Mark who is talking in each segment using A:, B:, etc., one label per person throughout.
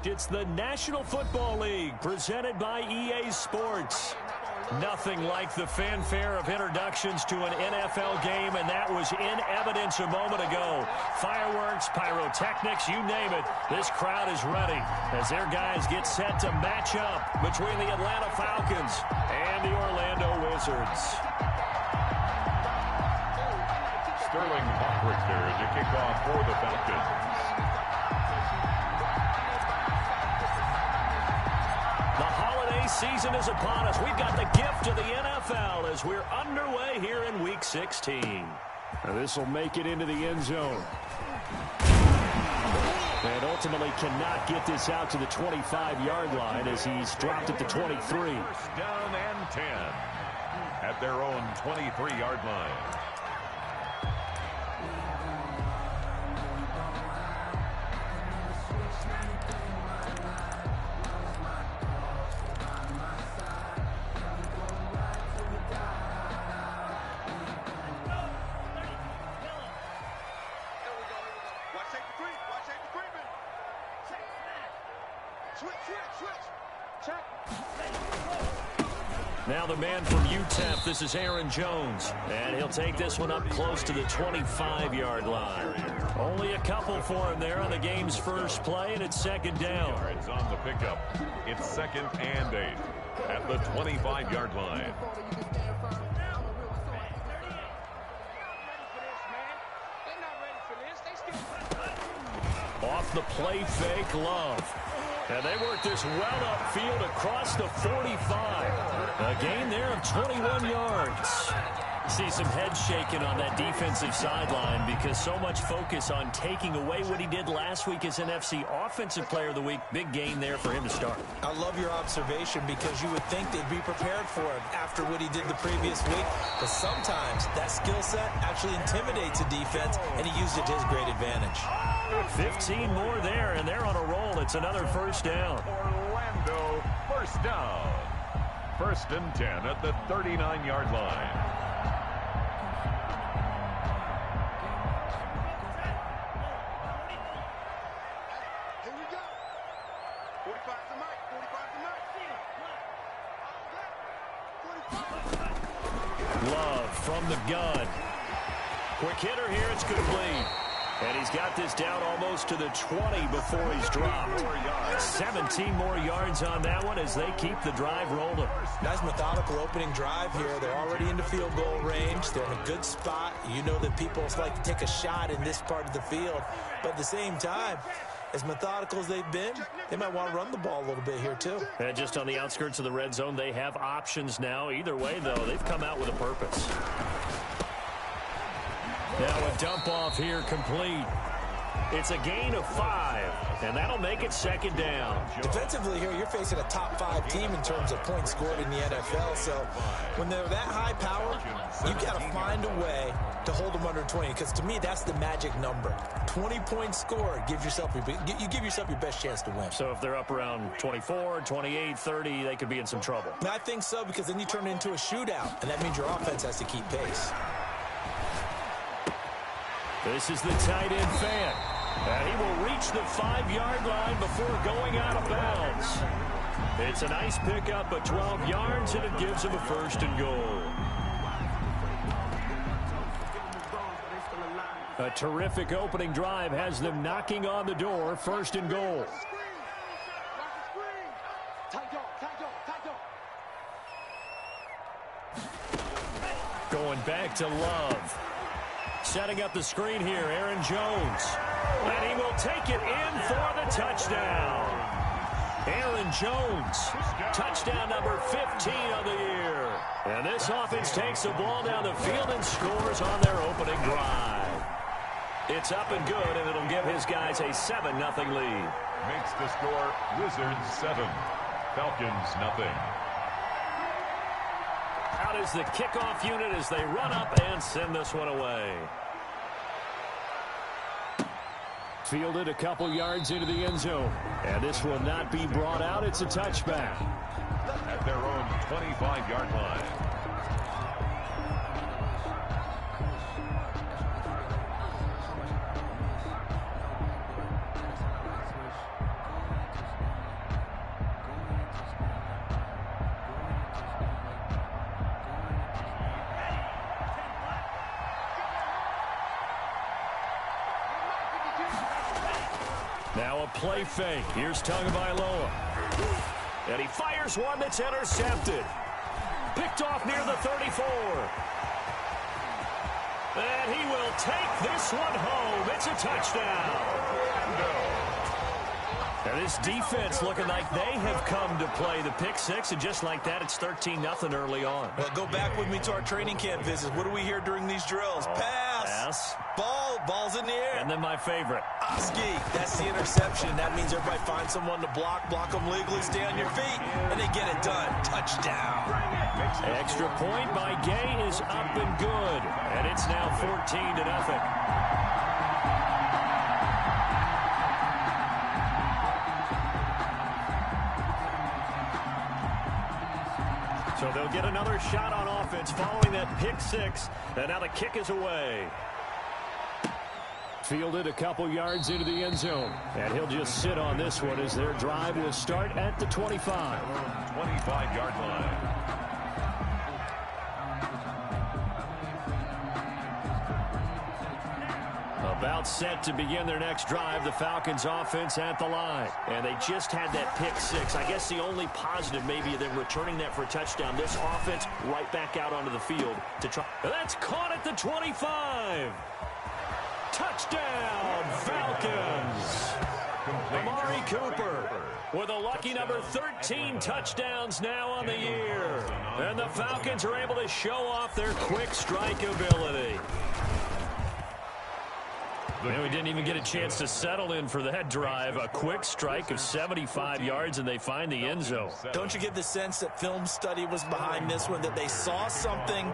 A: It's the National Football League presented by EA Sports. Nothing like the fanfare of introductions to an NFL game, and that was in evidence a moment ago. Fireworks, pyrotechnics, you name it. This crowd is ready as their guys get set to match up between the Atlanta Falcons and the Orlando Wizards.
B: Sterling Hawkwick there to kick off for the Falcons.
A: Season is upon us. We've got the gift of the NFL as we're underway here in Week 16.
C: Now this will make it into the end zone. And ultimately cannot get this out to the 25-yard line as he's dropped at the 23.
B: First down and 10 at their own 23-yard line.
A: Now the man from UTEP, this is Aaron Jones, and he'll take this one up close to the 25-yard line. Only a couple for him there on the game's first play, and it's second down.
B: It's on the pickup. It's 2nd and 8 at the 25-yard line.
A: Off the play fake, Love. And they work this well upfield across the 45. A gain there of 21 yards. See some head shaking on that defensive sideline because so much focus on taking away what he did last week as NFC Offensive Player of the Week. Big gain there for him to start.
D: I love your observation because you would think they'd be prepared for him after what he did the previous week. But sometimes that skill set actually intimidates a defense, and he used it to his great advantage.
A: 15 more there, and they're on a roll. It's another first down.
B: Orlando, first down. 1st and 10 at the 39-yard line.
A: Love from the gun. Quick hitter here. It's complete. And he's got this down almost to the 20 before he's dropped. 17 more yards on that one as they keep the drive rolling.
D: Nice methodical opening drive here. They're already into field goal range. They're in a good spot. You know that people like to take a shot in this part of the field. But at the same time, as methodical as they've been, they might want to run the ball a little bit here too.
A: And just on the outskirts of the red zone, they have options now. Either way, though, they've come out with a purpose. Now a dump off here complete. It's a gain of 5, and that'll make it second down.
D: Defensively here, you're facing a top 5 team in terms of points scored in the NFL. So when they're that high power, you've got to find a way to hold them under 20, because to me, that's the magic number. 20 points scored, you give yourself your best chance to win.
A: So if they're up around 24, 28, 30, they could be in some trouble.
D: I think so, because then you turn it into a shootout, and that means your offense has to keep pace.
A: This is the tight end fan. And he will reach the 5-yard line before going out of bounds. It's a nice pickup of 12 yards, and it gives him a 1st and goal. A terrific opening drive has them knocking on the door. 1st and goal. Going back to Love. Setting up the screen here, Aaron Jones. And he will take it in for the touchdown. Aaron Jones, touchdown number 15 of the year. And this offense takes the ball down the field and scores on their opening drive. It's up and good, and it'll give his guys a 7-0 lead.
B: Makes the score Wizards 7, Falcons 0.
A: Out is the kickoff unit as they run up and send this one away.
C: Fielded a couple yards into the end zone. And this will not be brought out. It's a touchback.
B: At their own 25-yard line.
C: Now a play fake. Here's Tagovailoa. And he fires one that's intercepted. Picked off near the 34. And he will take this one home. It's a touchdown. And this defense looking like they have come to play the pick six, and just like that, it's 13-0 early on.
D: Well, go back with me to our training camp visits. What do we hear during these drills? Pass. Ball's in the air.
C: And then my favorite.
D: Oski, that's the interception. That means everybody finds someone to block them legally, stay on your feet, and they get it done. Touchdown.
C: Extra point by Gay is up and good. And it's now 14-0. So they'll get another shot on offense following that pick six. And now the kick is away. Fielded a couple yards into the end zone. And he'll just sit on this one as their drive will start at the 25.
B: 25-yard line.
C: About set to begin their next drive, the Falcons offense at the line. And they just had that pick six. I guess the only positive maybe of them returning that for a touchdown. This offense right back out onto the field to try. That's caught at the 25. Touchdown, Falcons. Amari Cooper with a lucky number 13 touchdowns now on the year. And the Falcons are able to show off their quick strike ability. And we didn't even get a chance to settle in for that drive. A quick strike of 75 yards, and they find the end zone.
D: Don't you get the sense that film study was behind this one, that they saw something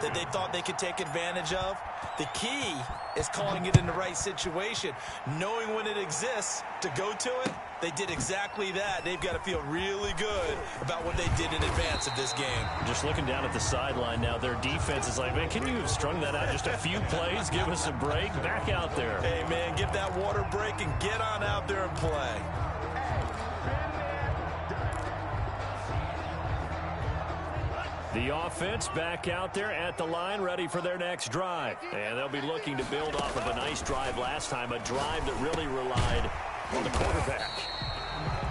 D: that they thought they could take advantage of? The key is calling it in the right situation, knowing when it exists to go to it. They did exactly that. They've got to feel really good about what they did in advance of this game.
C: Just looking down at the sideline now, their defense is like, man, can you have strung that out just a few plays? Give us a break. Back out there.
D: Hey, man, give that water break and get on out there and play.
C: The offense back out there at the line, ready for their next drive. And they'll be looking to build off of a nice drive last time, a drive that really relied on the quarterback.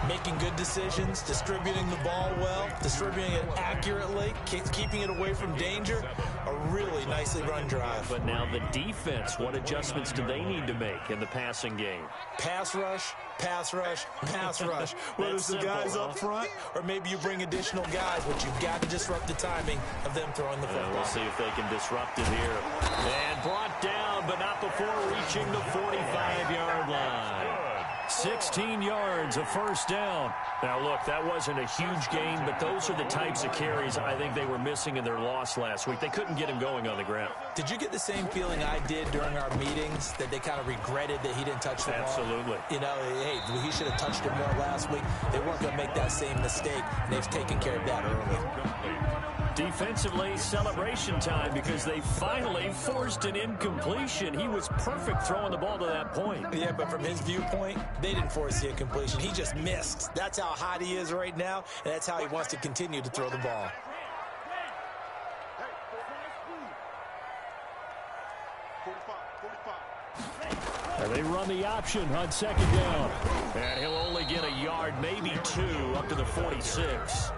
D: Making good decisions, distributing the ball well, distributing it accurately, keeping it away from danger. A really nicely run drive.
C: But now the defense, what adjustments do they need to make in the passing game?
D: Pass rush, pass rush, pass rush. Whether it's the guys up front or maybe you bring additional guys, but you've got to disrupt the timing of them throwing the football.
C: We'll see if they can disrupt it here. And brought down, but not before reaching the 45-yard line. 16 yards, a first down. Now, look, that wasn't a huge gain, but those are the types of carries I think they were missing in their loss last week. They couldn't get him going on the ground.
D: Did you get the same feeling I did during our meetings, that they kind of regretted that he didn't touch the ball?
C: Absolutely.
D: You know, hey, he should have touched it more last week. They weren't going to make that same mistake, and they've taken care of that early.
C: Defensively, celebration time because they finally forced an incompletion. He was perfect throwing the ball to that point.
D: Yeah, but from his viewpoint, they didn't force the incompletion. He just missed. That's how hot he is right now, and that's how he wants to continue to throw the ball.
C: And they run the option on second down. And he'll only get a yard, maybe two, up to the 46.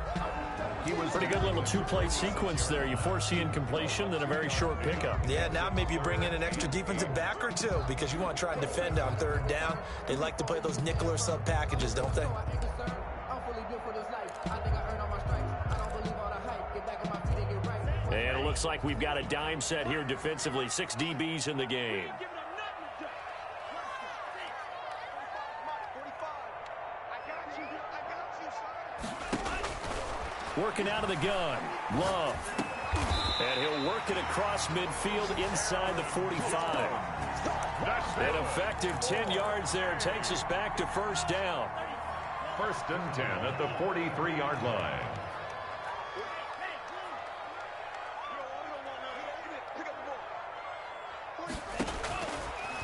C: Pretty good little two-play sequence there. You force the incompletion, then a very short pickup.
D: Yeah, now maybe you bring in an extra defensive back or two because you want to try and defend on third down. They like to play those nickel or sub packages, don't they?
C: And it looks like we've got a dime set here defensively. 6 DBs in the game. Working out of the gun. Love. And he'll work it across midfield inside the 45. An effective 10 yards there takes us back to first down.
B: First and 10 at the 43-yard line.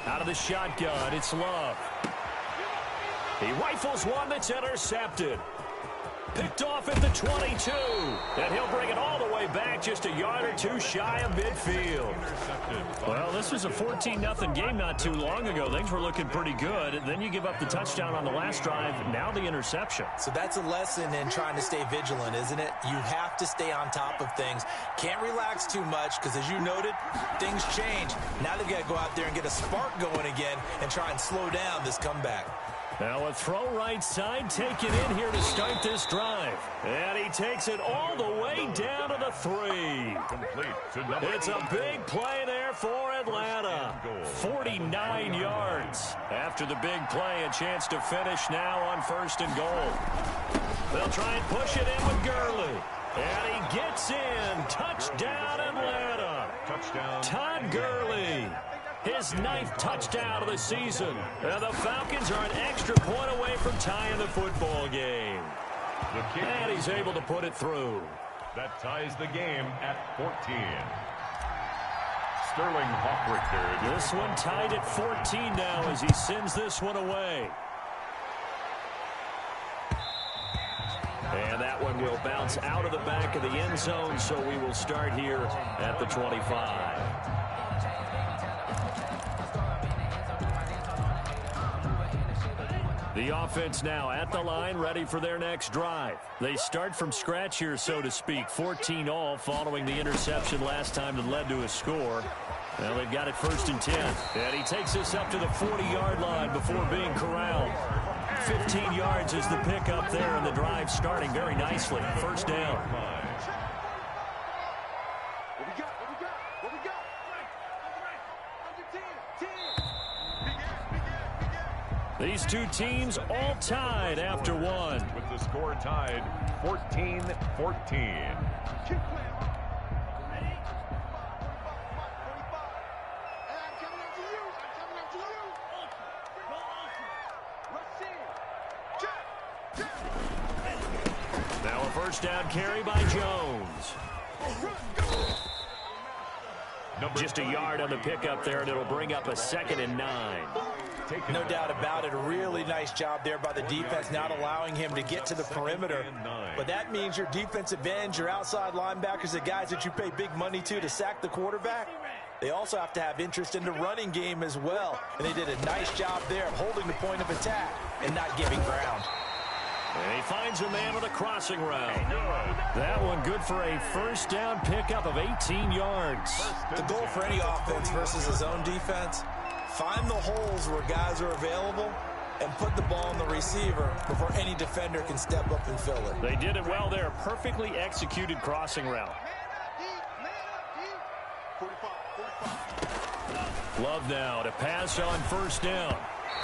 C: Out of the shotgun, it's Love. He rifles one that's intercepted. Picked off at the 22. And he'll bring it all the way back just a yard or two shy of midfield.
A: Well, this was a 14-0 game not too long ago. Things were looking pretty good. Then you give up the touchdown on the last drive. Now the interception.
D: So that's a lesson in trying to stay vigilant, isn't it? You have to stay on top of things. Can't relax too much because, as you noted, things change. Now they've got to go out there and get a spark going again and try and slow down this comeback.
A: Now a throw right side taken in here to start this drive. And he takes it all the way down to the 3. It's a big play there for Atlanta. 49 yards. After the big play, a chance to finish now on 1st and goal. They'll try and push it in with Gurley. And he gets in. Touchdown Atlanta.
B: Touchdown.
A: Todd Gurley. His 9th touchdown of the season. And the Falcons are an extra point away from tying the football game. And he's able to put it through.
B: That ties the game at 14. Sterling Hawk.
A: This one tied at 14 now as he sends this one away. And that one will bounce out of the back of the end zone, so we will start here at the 25. The offense now at the line, ready for their next drive. They start from scratch here, so to speak. 14 all following the interception last time that led to a score. Well, they've got it 1st and 10. And he takes this up to the 40-yard line before being corralled. 15 yards is the pickup there, and the drive starting very nicely. 1st down. These two teams all tied after one.
B: With the score tied, 14-14.
A: Now a 1st down carry by Jones. Just a yard on the pickup there, and it'll bring up a 2nd and 9.
D: No doubt about it. A really nice job there by the defense, not allowing him to get to the perimeter. But that means your defensive ends, your outside linebackers, the guys that you pay big money to sack the quarterback, they also have to have interest in the running game as well. And they did a nice job there of holding the point of attack and not giving ground.
A: And he finds a man on the crossing route. That one good for a 1st down pickup of 18 yards.
D: The goal for any offense versus his own defense, find the holes where guys are available and put the ball on the receiver before any defender can step up and fill it.
A: They did it well there. Perfectly executed crossing route. Love now to pass on 1st down.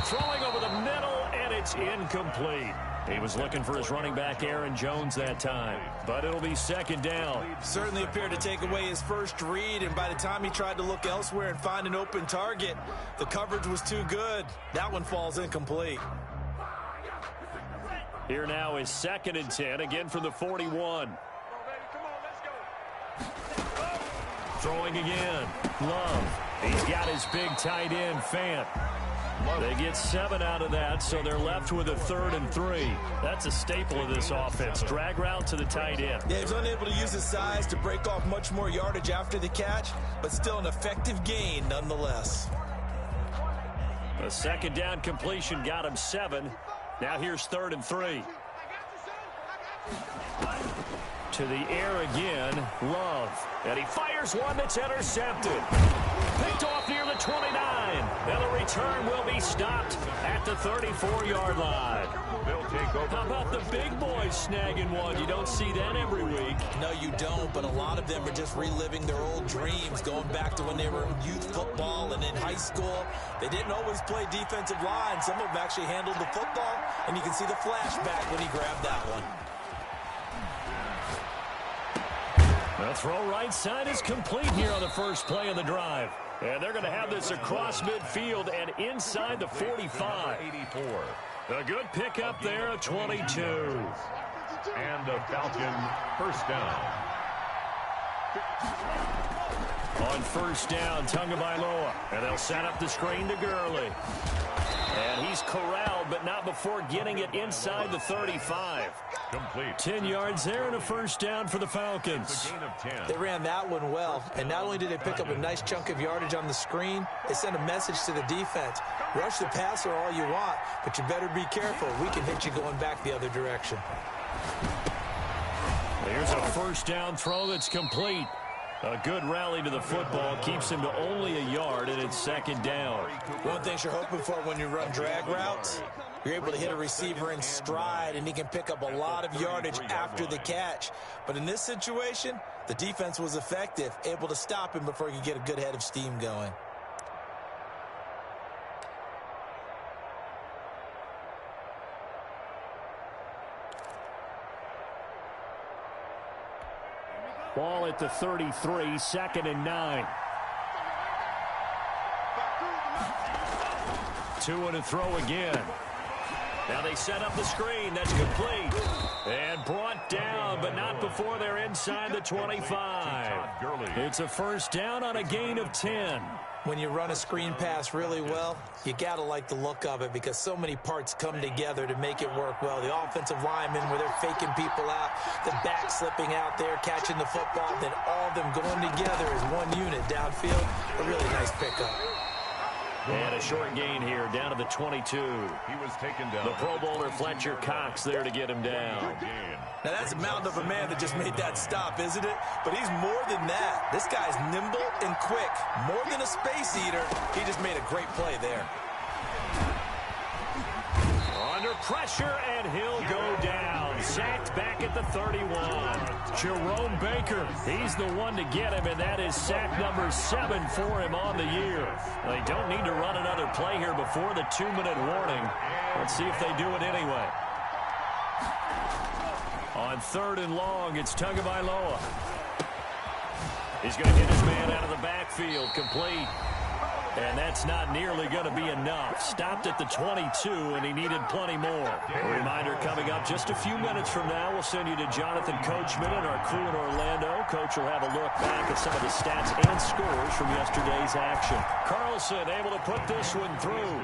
A: Throwing over the middle, and it's incomplete. He was looking for his running back, Aaron Jones, that time. But it'll be 2nd down.
D: Certainly appeared to take away his first read, and by the time he tried to look elsewhere and find an open target, the coverage was too good. That one falls incomplete.
A: Here now is 2nd and 10, again from the 41. Throwing again. Love. He's got his big tight end, Fant. They get 7 out of that, so they're left with a 3rd and 3. That's a staple of this offense. Drag route to the tight end.
D: Yeah, he was unable to use his size to break off much more yardage after the catch, but still an effective gain nonetheless.
A: A 2nd down completion got him 7. Now here's 3rd and 3. To the air again, Love. And he fires one that's intercepted. Picked off near the 29. And the return will be stopped at the 34-yard line.
B: They'll take over.
A: How about the big boys snagging one? You don't see that every week.
D: No, you don't, but a lot of them are just reliving their old dreams, going back to when they were in youth football and in high school. They didn't always play defensive line. Some of them actually handled the football, and you can see the flashback when he grabbed that one.
A: The throw right side is complete here on the first play of the drive. And they're going to have this across midfield and inside the 45.
B: 84.
A: A good pickup there of 22.
B: And a Falcon 1st down.
A: On 1st down, Tagovailoa. And they'll set up the screen to Gurley.
C: And he's corralled, but not before getting it inside the 35.
B: Complete.
C: 10 yards there and a first down for the Falcons.
B: Gain of 10.
D: They ran that one well, and not only did they pick up a nice chunk of yardage on the screen, they sent a message to the defense. Rush the passer all you want, but you better be careful. We can hit you going back the other direction.
C: Here's a first down throw that's complete. A good rally to the football keeps him to only a yard, and it's second down.
D: One of the things you're hoping for when you run drag routes, you're able to hit a receiver in stride, and he can pick up a lot of yardage after the catch. But in this situation, the defense was effective, able to stop him before he could get a good head of steam going.
C: Ball at the 33, second and 9. 2 and a throw again. Now they set up the screen. That's complete. And brought down, but not before they're inside the 25. It's a first down on a gain of 10.
D: When you run a screen pass really well, you got to like the look of it because so many parts come together to make it work well. The offensive linemen, where they're faking people out, the back slipping out there, catching the football, then all of them going together as one unit downfield. A really nice pickup.
C: And a short gain here, down to the 22.
B: He was taken down.
C: The Pro Bowler Fletcher Cox there to get him down.
D: Now that's a mountain of a man that just made that stop, isn't it? But he's more than that. This guy's nimble and quick. More than a space eater. He just made a great play there.
C: Under pressure, and he'll go down. Sacked back at the 31. Jerome Baker, he's the one to get him, and that is sack number 7 for him on the year. They don't need to run another play here before the 2-minute warning. Let's see if they do it anyway. On 3rd and long, it's Tagovailoa. He's going to get his man out of the backfield, complete. And that's not nearly going to be enough. Stopped at the 22, and he needed plenty more. A reminder coming up just a few minutes from now, we'll send you to Jonathan Coachman and our crew in Orlando. Coach will have a look back at some of the stats and scores from yesterday's action. Carlson able to put this one through.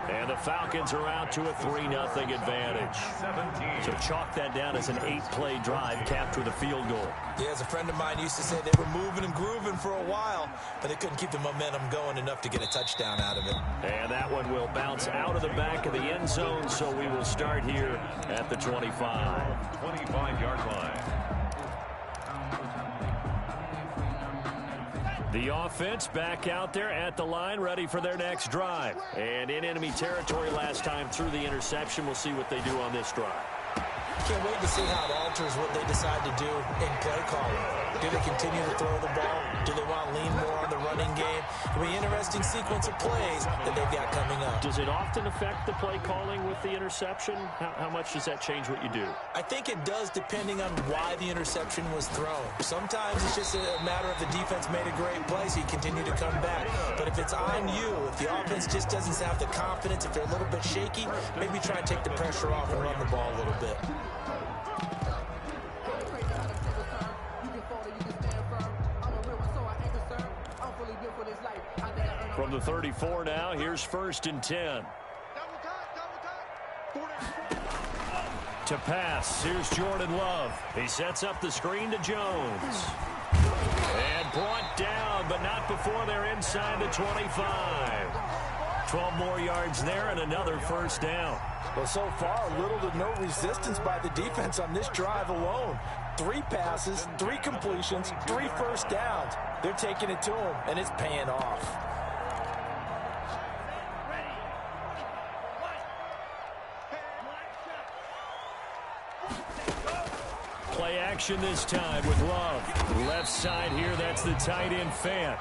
C: And the Falcons are out to a 3-0 advantage. So chalk that down as an 8-play drive capped with a field goal.
D: Yeah, as a friend of mine used to say, they were moving and grooving for a while, but they couldn't keep the momentum going enough to get a touchdown out of it.
C: And that one will bounce out of the back of the end zone, so we will start here at the 25.
B: 25-yard line.
C: The offense back out there at the line, ready for their next drive. And in enemy territory last time through the interception. We'll see what they do on this drive.
D: Can't wait to see how it alters what they decide to do in play calling. Do they continue to throw the ball? Do they want to lean more on the running game? It'll be an interesting sequence of plays that they've got coming up.
C: Does it often affect the play calling with the interception? How much does that change what you do?
D: I think it does, depending on why the interception was thrown. Sometimes it's just a matter of the defense made a great play, so you continue to come back. But if it's on you, if the offense just doesn't have the confidence, if they're a little bit shaky, maybe try and take the pressure off and run the ball a little bit.
C: From the 34 now, here's 1st and 10. To pass, here's Jordan Love. He sets up the screen to Jones. And brought down, but not before they're inside the 25. 12 more yards there and another first down.
D: Well, so far, little to no resistance by the defense on this drive alone. 3 passes, 3 completions, 3 first downs. They're taking it to them, and it's paying off.
C: Play action this time with Love. Left side here, that's the tight end Fant.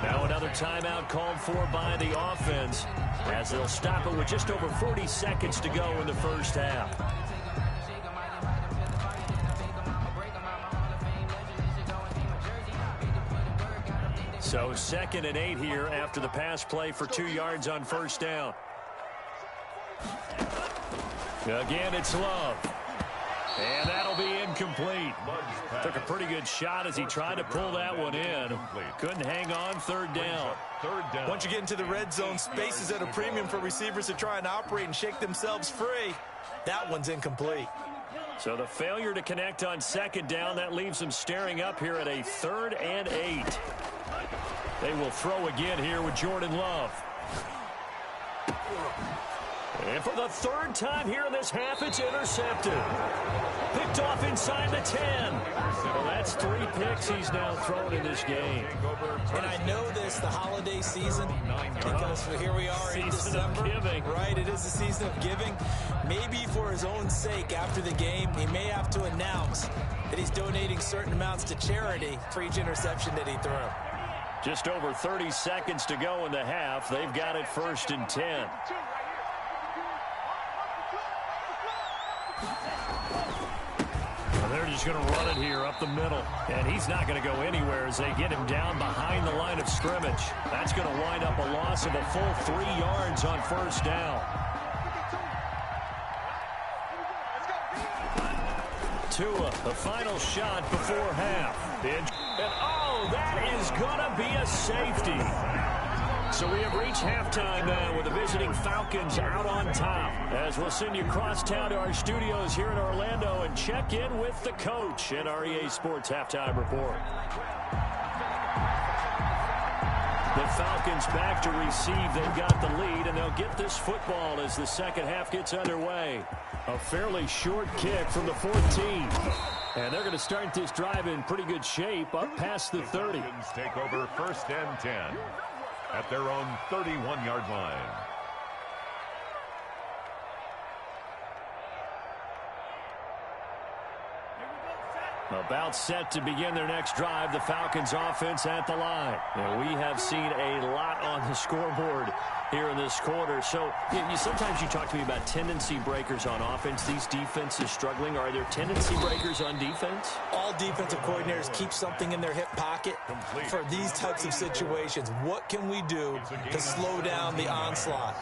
C: Now another timeout called for by the offense as they'll stop it with just over 40 seconds to go in the first half. So 2nd and 8 here after the pass play for 2 yards on first down. Again, it's Love. And that'll be incomplete. Took a pretty good shot as he tried to pull that one in. Couldn't hang on. Third down.
D: Once you get into the red zone, space is at a premium for receivers to try and operate and shake themselves free. That one's incomplete.
C: So the failure to connect on second down, that leaves them staring up here at a 3rd and 8. They will throw again here with Jordan Love. And for the 3rd time here in this half, it's intercepted. Picked off inside the 10. Well, that's 3 picks he's now thrown in this game.
D: And I know this, the holiday season, because here we are in December.
C: Giving.
D: Right, it is the season of giving. Maybe for his own sake, after the game, he may have to announce that he's donating certain amounts to charity for each interception that he threw.
C: Just over 30 seconds to go in the half. They've got it 1st and 10. They're just going to run it here up the middle. And he's not going to go anywhere as they get him down behind the line of scrimmage. That's going to wind up a loss of a full 3 yards on 1st down. Tua, the final shot before half. And oh, that is going to be a safety. So we have reached halftime now with the visiting Falcons out on top. As we'll send you across town to our studios here in Orlando and check in with the coach in our EA Sports Halftime Report. The Falcons back to receive. They've got the lead, and they'll get this football as the second half gets underway. A fairly short kick from the 14. And they're going to start this drive in pretty good shape up past the 30.
B: Falcons take over 1st and 10. At their own 31-yard line.
C: About set to begin their next drive, the Falcons offense at the line. And we have seen a lot on the scoreboard here in this quarter. So sometimes you talk to me about tendency breakers on offense. These defenses struggling. Are there tendency breakers on defense?
D: All defensive coordinators keep something in their hip pocket for these types of situations. What can we do to slow down the onslaught?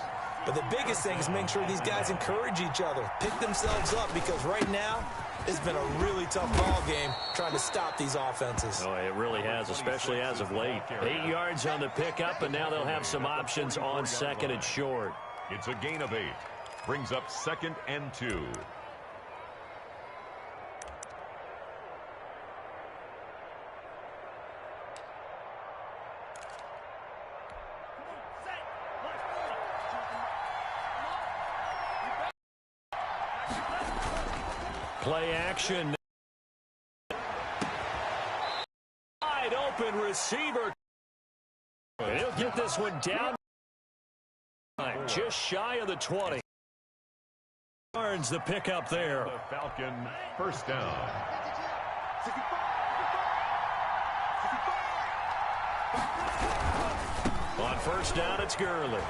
D: But the biggest thing is make sure these guys encourage each other, pick themselves up, because right now it's been a really tough ball game trying to stop these offenses.
C: Oh, it really has, especially as of late. 8 yards on the pickup, and now they'll have some options on 2nd and short.
B: It's a gain of 8. Brings up 2nd and 2.
C: Play action. Wide open receiver. He'll get this one down. Just shy of the 20. Yards the pickup there.
B: The Falcon 1st down.
C: On 1st down, it's Gurley.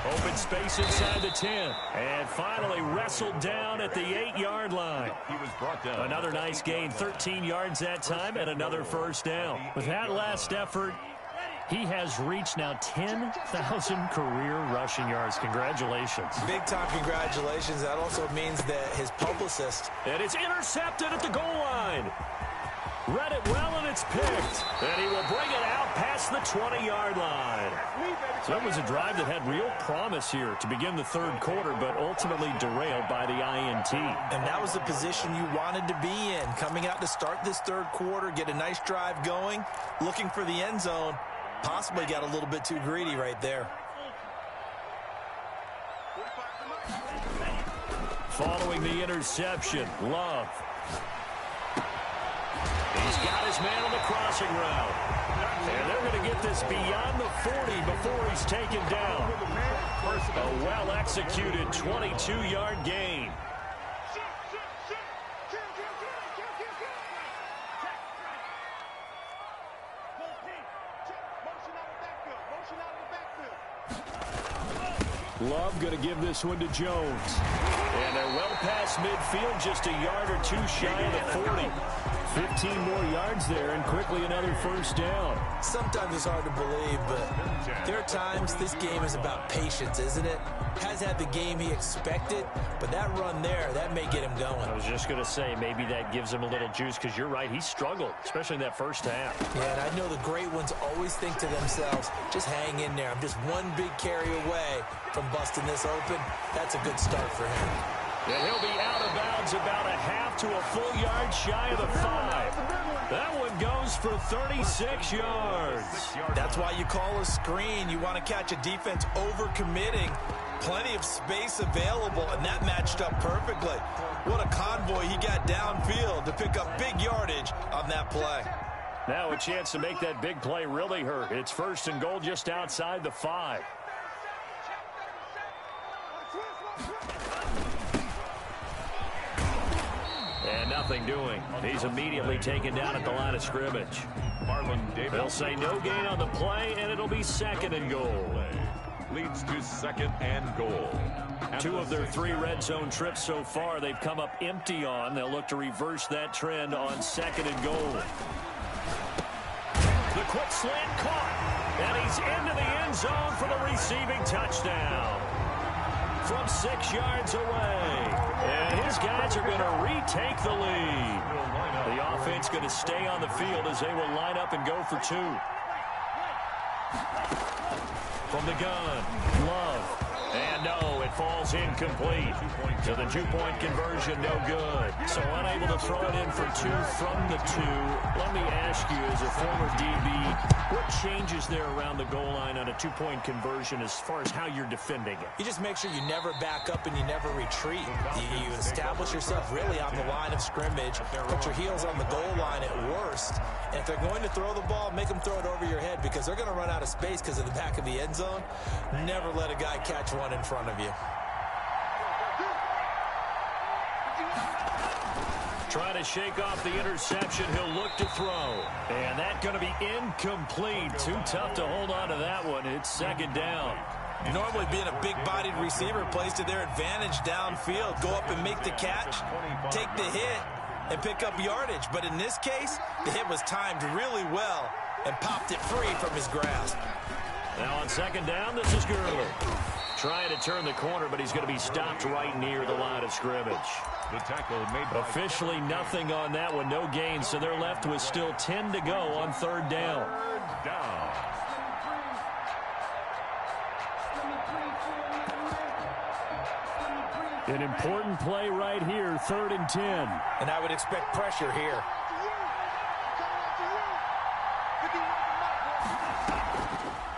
C: Open space inside the 10. And finally wrestled down at the 8-yard line.
B: He was brought down.
C: Another nice gain, 13 yards that time, and another 1st down. With that last effort, he has reached now 10,000 career rushing yards. Congratulations.
D: Big-time congratulations. That also means that his publicist.
C: And it's intercepted at the goal line. Read it well, and it's picked. And he will bring it out past the 20-yard line. So that was a drive that had real promise here to begin the 3rd quarter, but ultimately derailed by the INT.
D: And that was the position you wanted to be in. Coming out to start this 3rd quarter, get a nice drive going, looking for the end zone. Possibly got a little bit too greedy right there.
C: Following the interception, Love. He's got his man on the crossing route. And they're going to get this beyond the 40 before he's taken down. A well-executed 22-yard gain. Love going to give this one to Jones. And they're well past midfield, just a yard or two shy of the 40. 15 more yards there and quickly another first down.
D: Sometimes it's hard to believe, but there are times this game is about patience, isn't it? Has had the game he expected, but that run there, that may get him going.
C: I was just going to say maybe that gives him a little juice because you're right, he struggled, especially in that first half.
D: Yeah, and I know the great ones always think to themselves, just hang in there. I'm just one big carry away from busting this open. That's a good start for him.
C: And he'll be out of bounds about a half to a full yard shy of the 5. That one goes for 36 yards.
D: That's why you call a screen. You want to catch a defense overcommitting. Plenty of space available, and that matched up perfectly. What a convoy he got downfield to pick up big yardage on that play.
C: Now a chance to make that big play really hurt. It's first and goal just outside the 5. And nothing doing. He's immediately taken down at the line of scrimmage. They'll say no gain on the play, and it'll be second and goal.
B: Leads to second and goal.
C: 2 of their 3 red zone trips so far they've come up empty on. They'll look to reverse that trend on second and goal. The quick slant caught, and he's into the end zone for the receiving touchdown. From 6 yards away. And his guys are going to retake the lead. The offense going to stay on the field as they will line up and go for 2. From the gun, Love. And no, it falls incomplete. So the 2-point conversion, no good. So unable to throw it in for 2 from the 2. Let me ask you, as a former DB, what changes there around the goal line on a 2-point conversion as far as how you're defending it?
D: You just make sure you never back up and you never retreat. You establish yourself really on the line of scrimmage, put your heels on the goal line at worst. And if they're going to throw the ball, make them throw it over your head because they're going to run out of space because of the back of the end zone. Never let a guy catch one in front of you.
C: Trying to shake off the interception. He'll look to throw. And that's going to be incomplete. Too tough to hold on to that one. It's second down.
D: Normally being a big-bodied receiver plays to their advantage downfield. Go up and make the catch, take the hit, and pick up yardage. But in this case, the hit was timed really well and popped it free from his grasp.
C: Now on second down, this is Gurley. Trying to turn the corner, but he's going to be stopped right near the line of scrimmage.
B: The tackle made by
C: officially nothing on that one, no gain, so they're left with still 10 to go on third down. An important play right here, 3rd and 10.
D: And I would expect pressure here.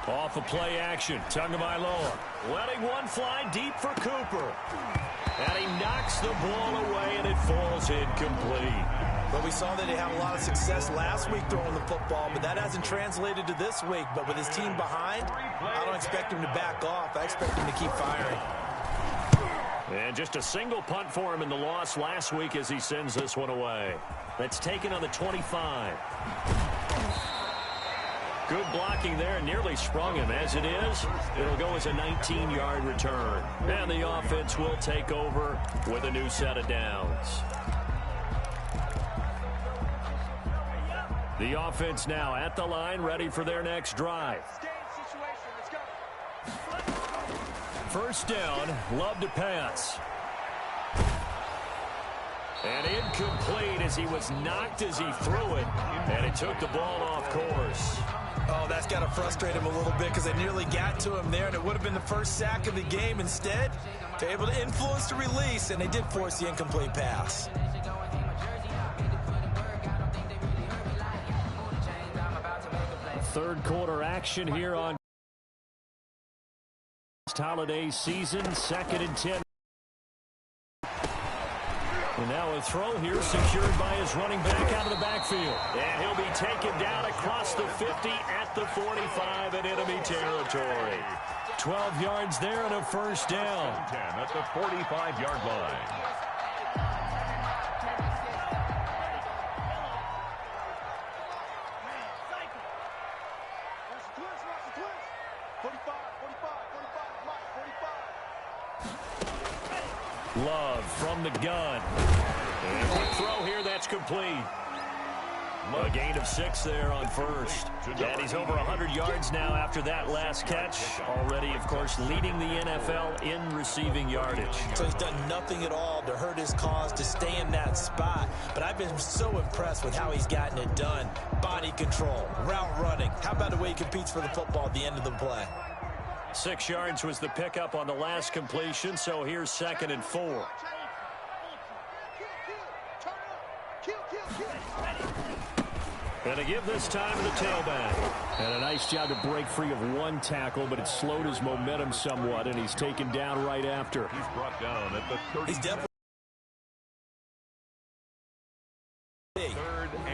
C: Off of play action, Tagovailoa letting one fly deep for Cooper. And he knocks the ball away, and it falls incomplete.
D: But we saw that he had a lot of success last week throwing the football, but that hasn't translated to this week. But with his team behind, I don't expect him to back off. I expect him to keep firing.
C: And just a single punt for him in the loss last week as he sends this one away. That's taken on the 25. Good blocking there, nearly sprung him. As it is, it'll go as a 19-yard return. And the offense will take over with a new set of downs. The offense now at the line, ready for their next drive. First down, Love to pass. And incomplete as he was knocked as he threw it. And it took the ball off course.
D: Oh, that's got to frustrate him a little bit because they nearly got to him there, and it would have been the first sack of the game. Instead, they're able to influence the release, and they did force the incomplete pass.
C: Third quarter action here on holiday season, 2nd and 10. And now a throw here secured by his running back out of the backfield. And he'll be taken down across the 50 at the 45 in enemy territory. 12 yards there and a first down.
B: 10 at the 45-yard line.
C: Love from the gun. And quick throw here, that's complete. A gain of 6 there on first. And he's over 100 yards now after that last catch. Already, of course, leading the NFL in receiving yardage.
D: So he's done nothing at all to hurt his cause, to stay in that spot. But I've been so impressed with how he's gotten it done. Body control, route running. How about the way he competes for the football at the end of the play?
C: 6 yards was the pickup on the last completion, so here's 2nd and 4. And to give this time to the tailback. And a nice job to break free of one tackle, but it slowed his momentum somewhat, and he's taken down right after.
B: He's brought down at the 30.
D: He's definitely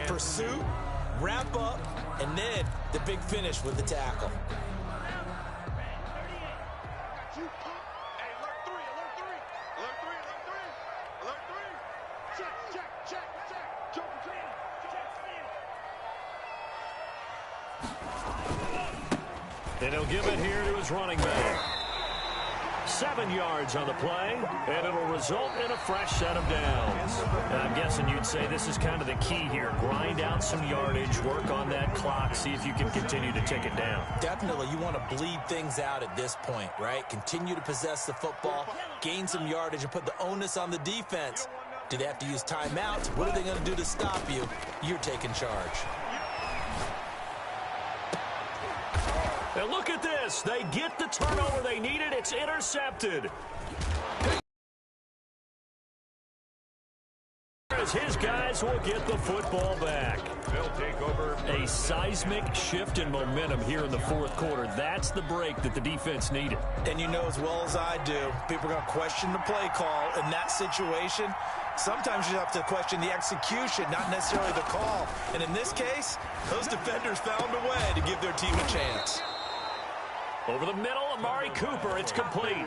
D: pursuit, wrap up, and then the big finish with the tackle.
C: And he'll give it here to his running back. 7 yards on the play, and it'll result in a fresh set of downs. And I'm guessing you'd say this is kind of the key here. Grind out some yardage, work on that clock, see if you can continue to tick it down.
D: Definitely, you want to bleed things out at this point, right? Continue to possess the football, gain some yardage, and put the onus on the defense. Do they have to use timeouts? What are they going to do to stop you? You're taking charge.
C: And look at this. They get the turnover they needed. It's intercepted. As his guys will get the football back.
B: They'll take over.
C: A seismic shift in momentum here in the fourth quarter. That's the break that the defense needed.
D: And you know as well as I do, people are going to question the play call in that situation. Sometimes you have to question the execution, not necessarily the call. And in this case, those defenders found a way to give their team a chance.
C: Over the middle, Amari Cooper. It's complete.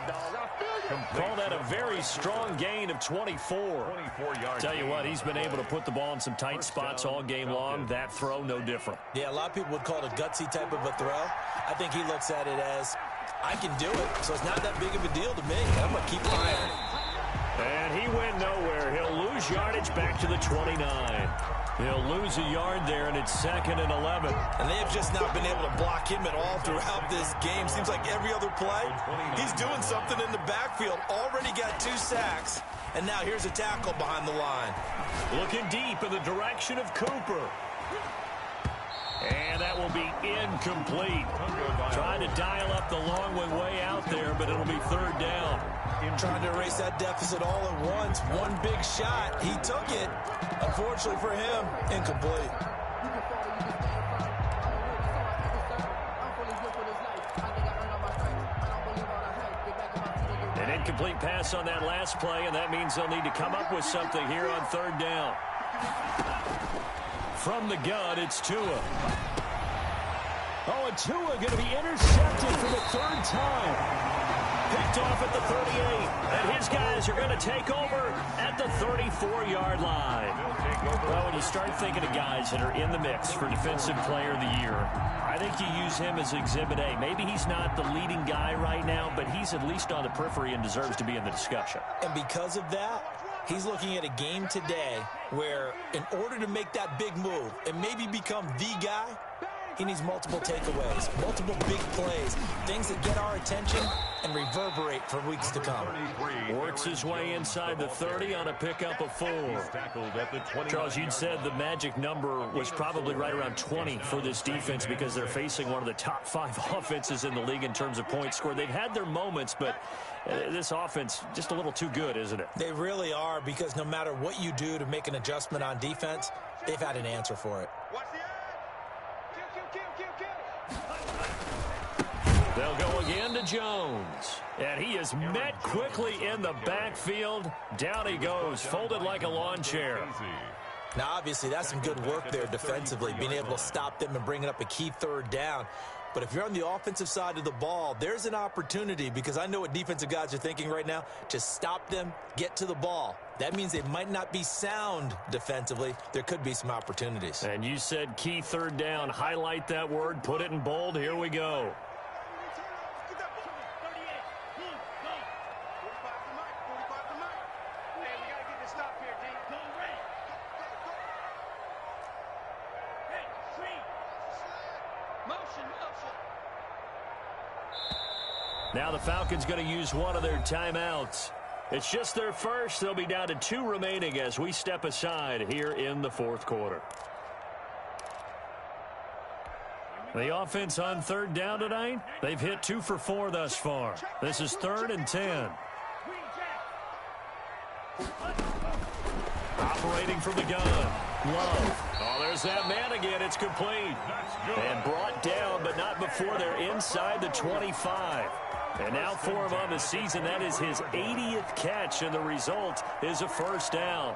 C: Call that a very strong gain of 24.
B: 24 yards.
C: Tell you what, he's been able to put the ball in some tight spots all game long. That throw, no different.
D: Yeah, a lot of people would call it a gutsy type of a throw. I think he looks at it as, I can do it, so it's not that big of a deal to me. I'm going to keep firing.
C: And he went nowhere. He'll lose yardage back to the 29. He'll lose a yard there, and it's 2nd and 11.
D: And they have just not been able to block him at all throughout this game. Seems like every other play, he's doing something in the backfield. Already got 2 sacks, and now here's a tackle behind the line.
C: Looking deep in the direction of Cooper. And that will be incomplete. Trying to dial up the long one way out there, but it'll be 3rd down.
D: Trying to erase that deficit all at once. One big shot. He took it. Unfortunately for him, incomplete.
C: An incomplete pass on that last play, and that means they'll need to come up with something here on 3rd down. From the gun, it's Tua. Oh, and Tua going to be intercepted for the 3rd time. Picked off at the 38, and his guys are going to take over at the 34-yard line. Well, when you start thinking of guys that are in the mix for Defensive Player of the Year, I think you use him as Exhibit A. Maybe he's not the leading guy right now, but he's at least on the periphery and deserves to be in the discussion.
D: And because of that, he's looking at a game today where in order to make that big move and maybe become the guy, he needs multiple takeaways, multiple big plays, things that get our attention and reverberate for weeks to come.
C: Works his way inside the 30 on a pickup of 4. Charles, you'd said the magic number was probably right around 20 for this defense because they're facing one of the top 5 offenses in the league in terms of points scored. They've had their moments, but this offense just a little too good, isn't it?
D: They really are, because no matter what you do to make an adjustment on defense, they've had an answer for it.
C: They'll go again to Jones. And he is met quickly in the backfield. Down he goes, folded like a lawn chair.
D: Now, obviously, that's some good work there defensively, being able to stop them and bringing up a key 3rd down. But if you're on the offensive side of the ball, there's an opportunity, because I know what defensive guys are thinking right now. Just stop them, get to the ball. That means they might not be sound defensively. There could be some opportunities.
C: And you said key 3rd down. Highlight that word, put it in bold. Here we go. Now the Falcons going to use one of their timeouts. It's just their first. They'll be down to 2 remaining as we step aside here in the fourth quarter. The offense on third down tonight, they've hit 2 for 4 thus far. This is 3rd and 10. Operating from the gun. Love. Oh, there's that man again. It's complete. And brought down, but not before they're inside the 25. And now for him on the season, that is his 80th catch, and the result is a first down.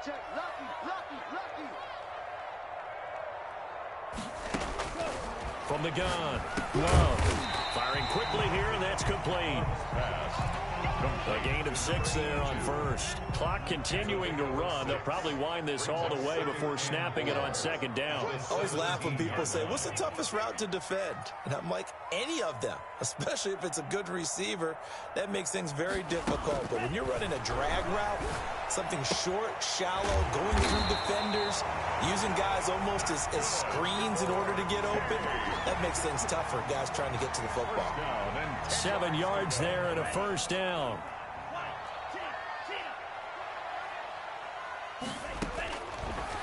E: Check. Lucky.
C: From the gun, Love. Firing quickly here, and that's complete. A gain of 6 there on first. Clock continuing to run. They'll probably wind this all the way before snapping it on second down.
D: I always laugh when people say, what's the toughest route to defend? And I'm like, any of them, especially if it's a good receiver. That makes things very difficult. But when you're running a drag route, something short, shallow, going through defenders, using guys almost as screens in order to get open, that makes things tough for guys trying to get to the football.
C: 7 yards there and a first down.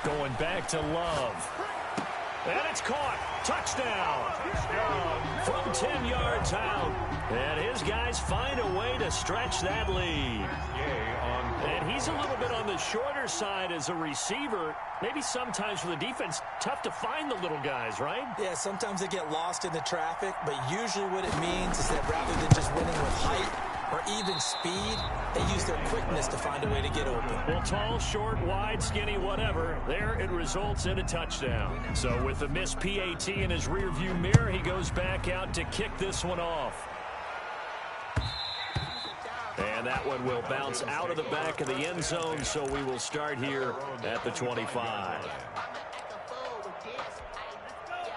C: Going back to Love. And it's caught. Touchdown. From 10 yards out. And his guys find a way to stretch that lead. And he's a little bit on the shorter side as a receiver. Maybe sometimes for the defense, tough to find the little guys, right?
D: Yeah, sometimes they get lost in the traffic, but usually what it means is that rather than just winning with height or even speed, they use their quickness to find a way to get open.
C: Well, tall, short, wide, skinny, whatever, there it results in a touchdown. So with the missed PAT in his rearview mirror, he goes back out to kick this one off. And that one will bounce out of the back of the end zone, so we will start here at the 25.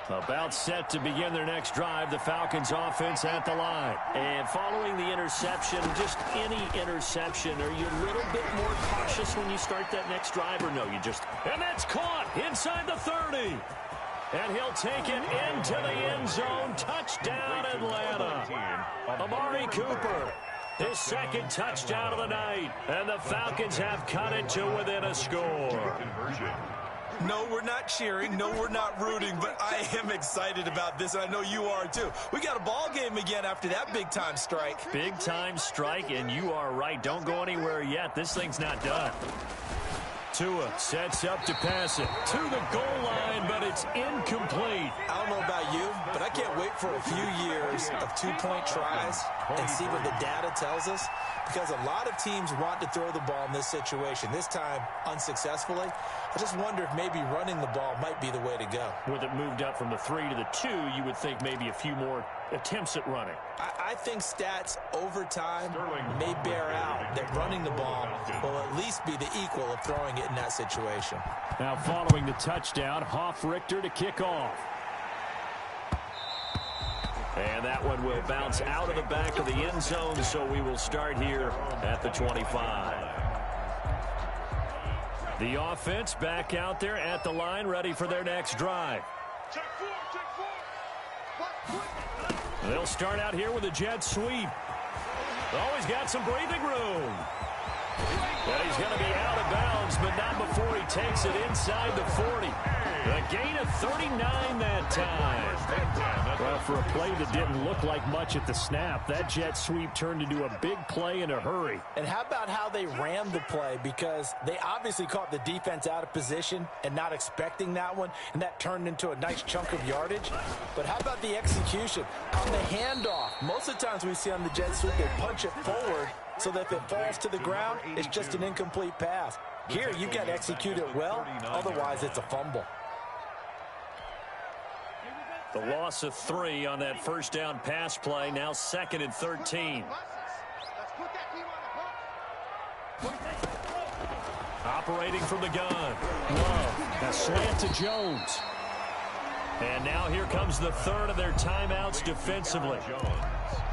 C: About set to begin their next drive, the Falcons offense at the line. And following the interception, just any interception, are you a little bit more cautious when you start that next drive, or no, you just... And that's caught inside the 30. And he'll take it into the end zone. Touchdown, Atlanta. Amari Cooper. His second touchdown of the night. And the Falcons have cut it to within a score.
D: No, we're not cheering. No, we're not rooting. But I am excited about this, and I know you are too. We got a ball game again after that big-time strike.
C: Big-time strike, and you are right. Don't go anywhere yet. This thing's not done. Tua sets up to pass it to the goal line, but it's incomplete.
D: I don't know about you, but I can't wait for a few years of two-point tries and see what the data tells us, because a lot of teams want to throw the ball in this situation, this time unsuccessfully. I just wonder if maybe running the ball might be the way to go.
C: With it moved up from the 3 to the 2, you would think maybe a few more attempts at running.
D: I think stats over time may bear out that running the ball will at least be the equal of throwing it in that situation.
C: Now following the touchdown, Hoff-Richter to kick off. And that one will bounce out of the back of the end zone, so we will start here at the 25. The offense back out there at the line, ready for their next drive. They'll start out here with a jet sweep. Always got some breathing room. And he's going to be out of bounds, but not before he takes it inside the 40. A gain of 39 that time. Well, for a play that didn't look like much at the snap, that jet sweep turned into a big play in a hurry.
D: And how about how they rammed the play? Because they obviously caught the defense out of position and not expecting that one, and that turned into a nice chunk of yardage. But how about the execution? On the handoff, most of the times we see on the jet sweep, they punch it forward so that if it falls to the ground, it's just an incomplete pass. Here, you got to execute it well, otherwise it's a fumble.
C: The loss of 3 on that first down pass play, now 2nd and 13. Operating from the gun. Love, a slant to Jones. And now here comes the third of their timeouts defensively.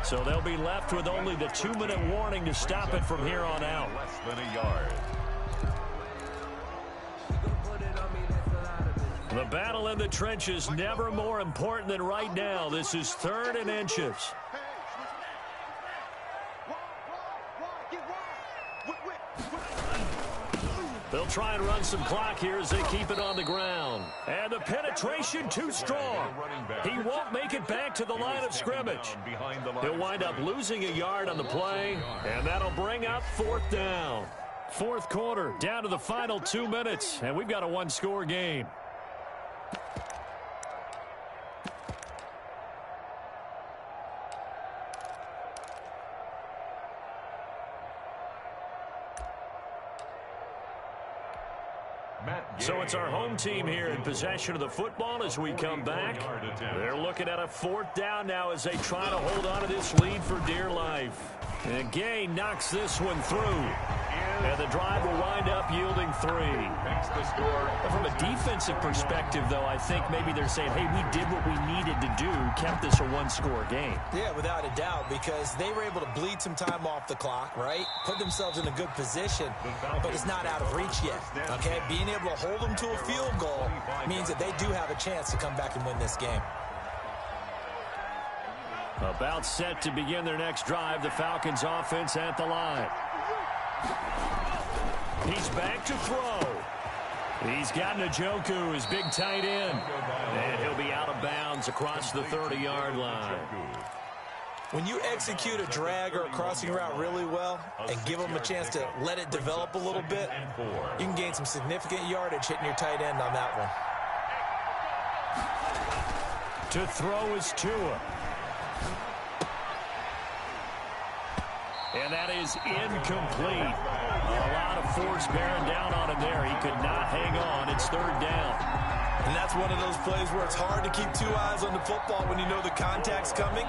C: So they'll be left with only the 2-minute warning to stop it from here on out.
B: Less than a yard.
C: The battle in the trenches never more important than right now. This is 3rd and inches. They'll try and run some clock here as they keep it on the ground. And the penetration too strong. He won't make it back to the line of scrimmage. He'll wind up losing a yard on the play, and that'll bring up 4th down. 4th quarter, down to the final 2 minutes, and we've got a 1-score game. So it's our home team here in possession of the football as we come back. They're looking at a 4th down now as they try to hold on to this lead for dear life. And Gay knocks this one through. And the drive will wind up yielding 3. From a defensive perspective, though, I think maybe they're saying, hey, we did what we needed to do, kept this a 1-score game.
D: Yeah, without a doubt, because they were able to bleed some time off the clock, right? Put themselves in a good position, but it's not out of reach yet, okay? Being able to hold them to a field goal means that they do have a chance to come back and win this game.
C: About set to begin their next drive, the Falcons offense at the line. He's back to throw. He's got Njoku, his big tight end. And he'll be out of bounds across the 30-yard line.
D: When you execute a drag or a crossing route really well and give them a chance to let it develop a little bit, you can gain some significant yardage hitting your tight end on that one.
C: To throw is Tua. And that is incomplete. A lot of force bearing down on him there. He could not hang on. It's 3rd down.
D: And that's one of those plays where it's hard to keep 2 eyes on the football when you know the contact's coming,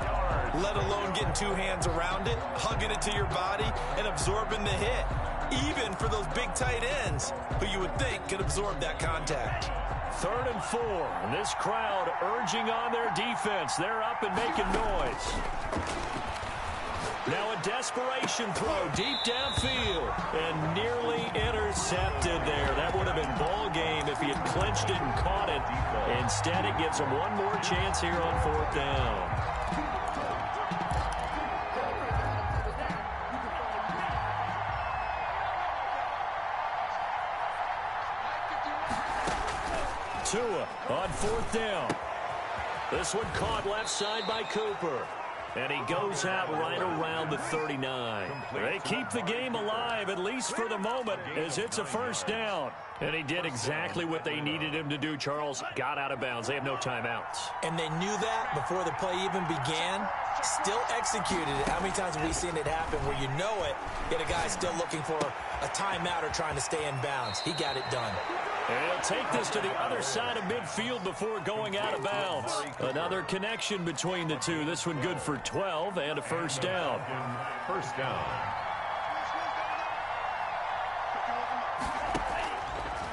D: let alone getting 2 hands around it, hugging it to your body, and absorbing the hit, even for those big tight ends who you would think could absorb that contact.
C: 3rd and 4. And this crowd urging on their defense. They're up and making noise. Now a desperation throw deep downfield and nearly intercepted there. That would have been ball game if he had clinched it and caught it. Instead, it gives him one more chance here on 4th down. Tua on 4th down. This one caught left side by Cooper. And he goes out right around the 39. They keep the game alive, at least for the moment, as it's a 1st down. And he did exactly what they needed him to do, Charles. Got out of bounds. They have no timeouts.
D: And they knew that before the play even began. Still executed it. How many times have we seen it happen where you know it, yet a guy's still looking for a timeout or trying to stay in bounds? He got it done.
C: And he'll take this to the other side of midfield before going out of bounds. Another connection between the two. This one good for 12 and a 1st down.
B: 1st down.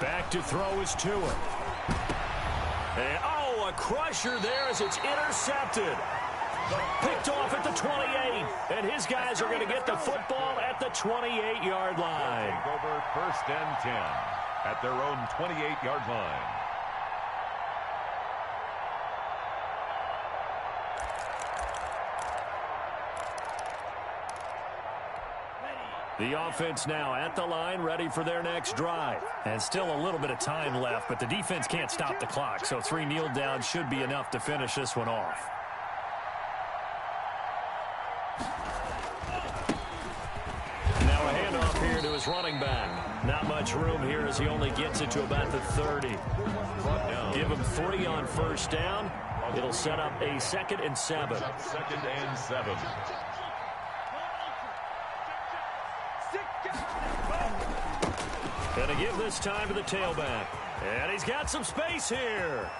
C: Back to throw is Tua. And, oh, a crusher there as it's intercepted. Picked off at the 28. And his guys are going to get the football at the 28-yard line.
B: Take over 1st and 10 at their own 28-yard line.
C: The offense now at the line, ready for their next drive. And still a little bit of time left, but the defense can't stop the clock, so 3 kneel downs should be enough to finish this one off. Now a handoff here to his running back. Not much room here as he only gets it to about the 30. Give him 3 on 1st down. It'll set up a 2nd and 7.
B: 2nd and 7.
C: Gonna give this time to the tailback. And he's got some space here.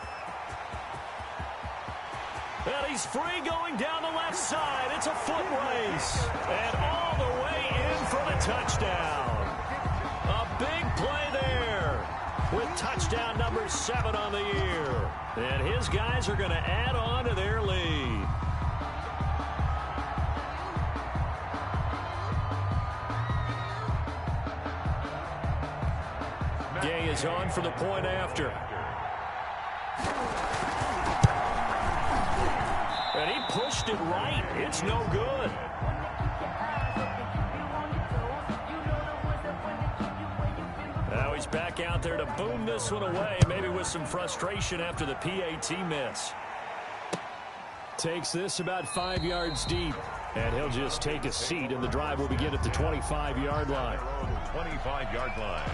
C: And he's free going down the left side. It's a foot race. And all the way in for the touchdown. A big play there. with touchdown number 7 on the year. And his guys are going to add on to their lead. Gay is on for the point after. And he pushed it right. It's no good. Now he's back out there to boom this one away, maybe with some frustration after the PAT miss. Takes this about 5 yards deep, and he'll just take a seat, and the drive will begin at the 25-yard line.
B: 25-yard line.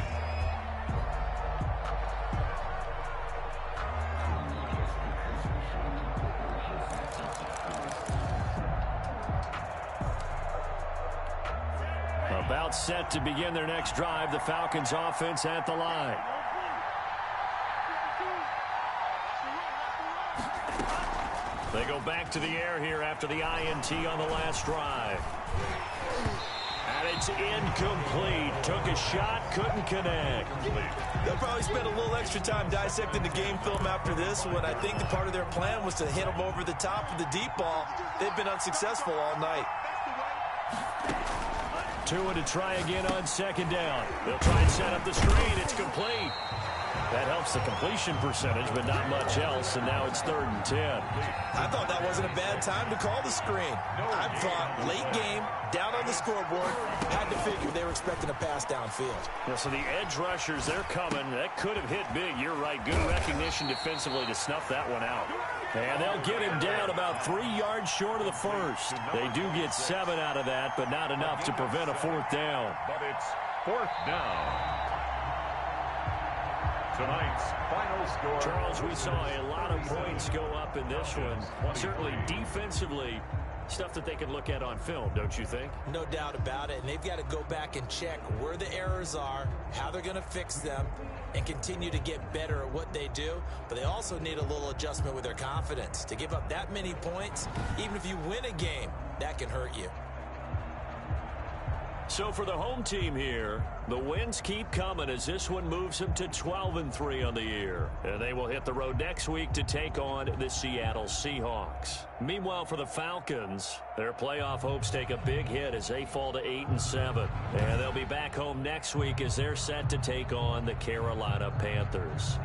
C: About set to begin their next drive, the Falcons offense at the line. They go back to the air here after the INT on the last drive. And it's incomplete. Took a shot, couldn't connect.
D: They'll probably spend a little extra time dissecting the game film after this one. I think the part of their plan was to hit them over the top of the deep ball. They've been unsuccessful all night.
C: Tua to try again on second down. They'll try and set up the screen. It's complete. That helps the completion percentage, but not much else, and now it's 3rd and 10.
D: I thought that wasn't a bad time to call the screen. I thought late game, down on the scoreboard, had to figure they were expecting a pass downfield.
C: Yeah, so the edge rushers, they're coming. That could have hit big. You're right. Good recognition defensively to snuff that one out. And they'll get him down about 3 yards short of the first. They do get 7 out of that, but not enough to prevent a 4th down.
B: But it's 4th down. Tonight's final score.
C: Charles, we saw a lot of points go up in this one. Certainly defensively, stuff that they can look at on film, don't you think?
D: No doubt about it. And they've got to go back and check where the errors are, how they're going to fix them, and continue to get better at what they do. But they also need a little adjustment with their confidence. To give up that many points, even if you win a game, that can hurt you.
C: So for the home team here, the wins keep coming as this one moves them to 12-3 on the year. And they will hit the road next week to take on the Seattle Seahawks. Meanwhile, for the Falcons, their playoff hopes take a big hit as they fall to 8-7. And they'll be back home next week as they're set to take on the Carolina Panthers.